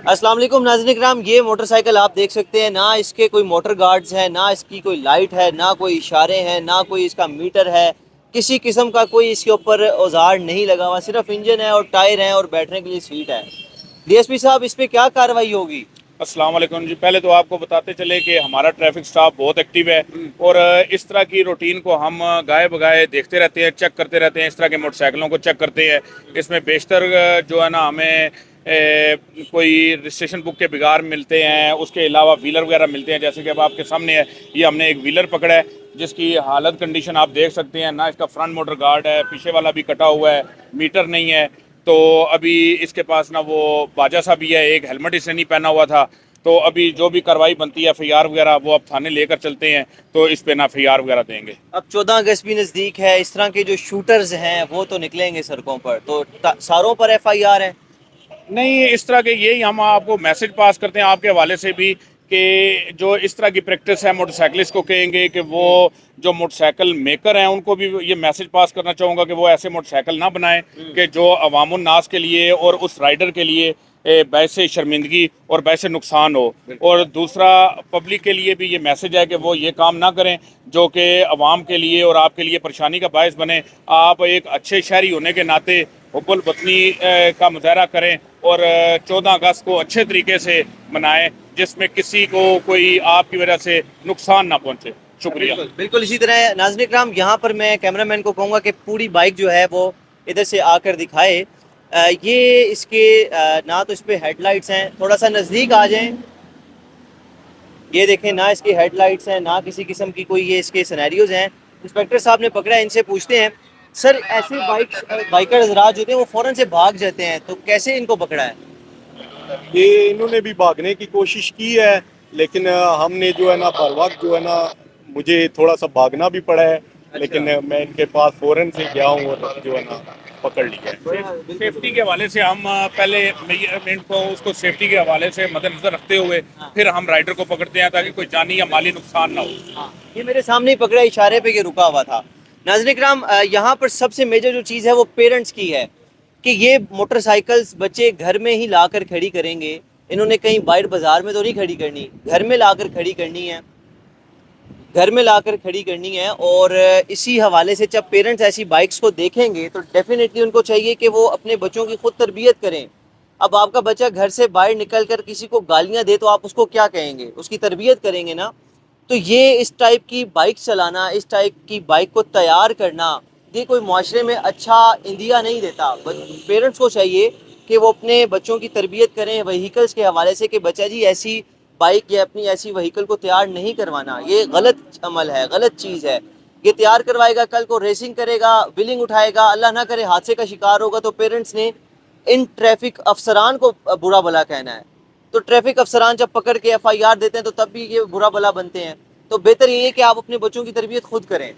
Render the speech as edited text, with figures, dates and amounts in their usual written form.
अस्सलाम वालेकुम नाज़रीन इकराम, ये मोटरसाइकिल आप देख सकते हैं, ना इसके कोई मोटर गार्ड्स हैं, ना इसकी कोई लाइट है, ना कोई इशारे हैं, ना कोई इसका मीटर है, किसी किस्म का कोई इसके ऊपर औजार नहीं लगा हुआ, सिर्फ इंजन है और टायर हैं और बैठने के लिए सीट है। डीएसपी साहब, इस पे क्या कार्रवाई होगी? अस्सलाम वालेकुम जी। पहले तो आपको बताते चले कि हमारा ट्रैफिक स्टाफ बहुत एक्टिव है और इस तरह की रूटीन को हम गाए बगाए देखते रहते हैं, चेक करते रहते हैं। इस तरह के मोटरसाइकिलों को चेक करते हैं। इसमें बेशतर जो है ना हमें कोई रजिस्ट्रेशन बुक के बिगाड़ मिलते हैं, उसके अलावा व्हीलर वगैरह मिलते हैं। जैसे कि अब आपके सामने है, ये हमने एक व्हीलर पकड़ा है जिसकी हालत कंडीशन आप देख सकते हैं। ना इसका फ्रंट मोटर गार्ड है, पीछे वाला भी कटा हुआ है, मीटर नहीं है। तो अभी इसके पास ना वो बाजा सा भी है, एक हेलमेट इसने नहीं पहना हुआ था। तो अभी जो भी कार्रवाई बनती है एफआईआर वगैरह वो अब थाने लेकर चलते हैं, तो इस पे ना एफआईआर वगैरह देंगे। अब 14 अगस्त भी नज़दीक है, इस तरह के जो शूटर्स हैं वो तो निकलेंगे सड़कों पर, तो सारों पर एफआईआर है। नहीं, इस तरह के यही हम आपको मैसेज पास करते हैं आपके हवाले से भी कि जो इस तरह की प्रैक्टिस है मोटरसाइकिलिस्ट को कहेंगे कि वो जो मोटरसाइकिल मेकर हैं उनको भी ये मैसेज पास करना चाहूँगा कि वो ऐसे मोटरसाइकिल ना बनाएं कि जो अवामुन्नास के लिए और उस राइडर के लिए बायस शर्मिंदगी और बायस नुकसान हो। और दूसरा, पब्लिक के लिए भी ये मैसेज है कि वो ये काम ना करें जो कि अवाम के लिए और आपके लिए परेशानी का बायस बने। आप एक अच्छे शहरी होने के नाते हुब्बुल वतनी का मुजाहरा करें और 14 अगस्त को अच्छे तरीके से मनाएं जिसमें किसी को कोई आपकी वजह से नुकसान ना पहुंचे। शुक्रिया। बिल्कुल बिल्कुल, इसी तरह नाज़रीन इकराम, यहाँ पर मैं कैमरामैन को कहूँगा कि पूरी बाइक जो है वो इधर से आकर दिखाए। ये इसके ना तो इस पे हेडलाइट्स हैं, थोड़ा सा नज़दीक आ जाएं। ये देखें, ना इसकी हेडलाइट्स हैं, ना किसी किस्म की कोई ये इसके सिनेरियोज हैं। इंस्पेक्टर साहब ने पकड़ा है, इनसे पूछते हैं। सर, ऐसे बाइकर हजरात जो होते हैं वो फ़ौरन से भाग जाते हैं, तो कैसे इनको पकड़ा है? ये इन्होंने भी भागने की कोशिश की है, लेकिन हमने जो है ना बर वक्त जो है ना, मुझे थोड़ा सा भागना भी पड़ा है, लेकिन मैं इनके पास फौरन से गया हूँ और जो है ना पकड़ लिया है। सेफ्टी के हवाले से हम पहले मेजरमेंट को उसको सेफ्टी के हवाले से मद्देनजर रखते हुए फिर हम राइडर को पकड़ते हैं ताकि कोई जानी या माली नुकसान ना हो। ये मेरे सामने ही पकड़ा, इशारे पे ये रुका हुआ था। नाज़रीन इकराम, यहाँ पर सबसे मेजर जो चीज़ है वो पेरेंट्स की है कि ये मोटरसाइकिल्स बच्चे घर में ही लाकर खड़ी करेंगे। इन्होंने कहीं बाहर बाजार में तो नहीं खड़ी करनी, घर में लाकर खड़ी करनी है, घर में लाकर खड़ी करनी है। और इसी हवाले से जब पेरेंट्स ऐसी बाइक्स को देखेंगे तो डेफिनेटली उनको चाहिए कि वो अपने बच्चों की खुद तरबियत करें। अब आपका बच्चा घर से बाहर निकल कर किसी को गालियां दे तो आप उसको क्या कहेंगे? उसकी तरबियत करेंगे ना। तो ये इस टाइप की बाइक चलाना, इस टाइप की बाइक को तैयार करना, ये कोई माशरे में अच्छा इंदिया नहीं देता। पेरेंट्स को चाहिए कि वो अपने बच्चों की तरबियत करें व्हीकल्स के हवाले से कि बच्चा जी ऐसी बाइक या अपनी ऐसी व्हीकल को तैयार नहीं करवाना, ये गलत अमल है, गलत चीज़ है। ये तैयार करवाएगा, कल को रेसिंग करेगा, बिलिंग उठाएगा, अल्लाह ना करे हादसे का शिकार होगा, तो पेरेंट्स ने इन ट्रैफिक अफसरान को बुरा भला कहना है। तो ट्रैफिक अफसरान जब पकड़ के एफआईआर देते हैं तो तब भी ये बुरा भला बनते हैं। तो बेहतर ये है कि आप अपने बच्चों की तरबियत खुद करें।